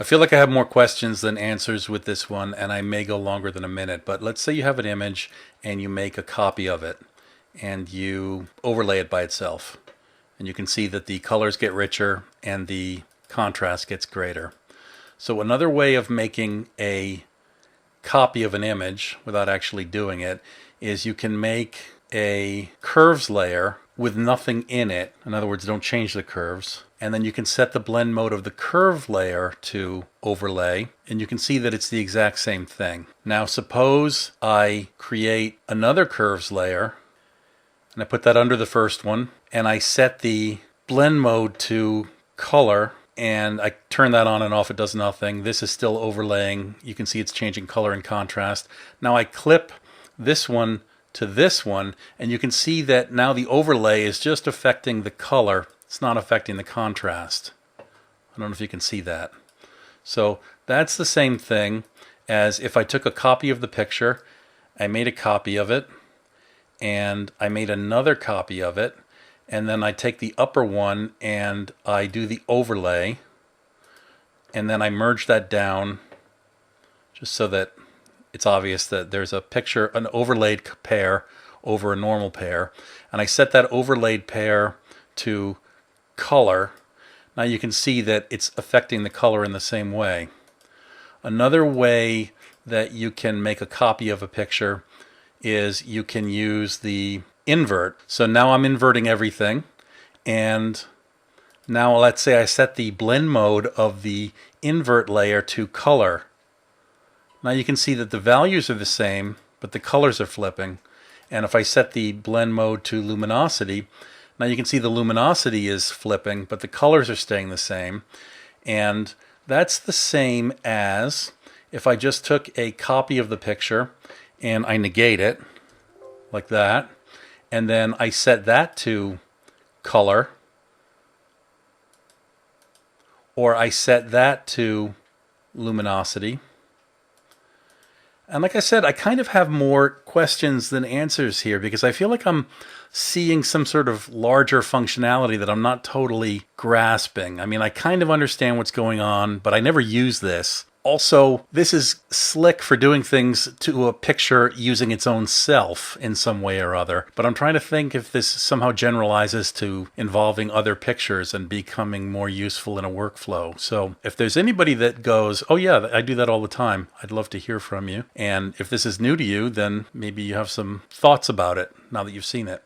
I feel like I have more questions than answers with this one, and I may go longer than a minute, but let's say you have an image and you make a copy of it and you overlay it by itself. And you can see that the colors get richer and the contrast gets greater. So another way of making a copy of an image without actually doing it is you can make a curves layer with nothing in it. In other words, don't change the curves. And then you can set the blend mode of the curve layer to overlay, and you can see that it's the exact same thing. Now suppose I create another curves layer, and I put that under the first one, and I set the blend mode to color, and I turn that on and off. It does nothing. This is still overlaying. You can see it's changing color and contrast. Now I clip this one to this one, and you can see that now the overlay is just affecting the color. It's not affecting the contrast. I don't know if you can see that. So that's the same thing as if I took a copy of the picture, I made a copy of it, and I made another copy of it, and then I take the upper one and I do the overlay, and then I merge that down just so that it's obvious that there's a picture, an overlaid pair over a normal pair, and I set that overlaid pair to color. Now you can see that it's affecting the color in the same way. Another way that you can make a copy of a picture is you can use the invert. So now I'm inverting everything, and now let's say I set the blend mode of the invert layer to color. Now you can see that the values are the same, but the colors are flipping. And if I set the blend mode to luminosity, now you can see the luminosity is flipping, but the colors are staying the same. And that's the same as if I just took a copy of the picture and I negate it like that, and then I set that to color, or I set that to luminosity. And like I said, I kind of have more questions than answers here because I feel like I'm seeing some sort of larger functionality that I'm not totally grasping. I mean, I kind of understand what's going on, but I never use this. Also, this is slick for doing things to a picture using its own self in some way or other. But I'm trying to think if this somehow generalizes to involving other pictures and becoming more useful in a workflow. So if there's anybody that goes, oh yeah, I do that all the time, I'd love to hear from you. And if this is new to you, then maybe you have some thoughts about it now that you've seen it.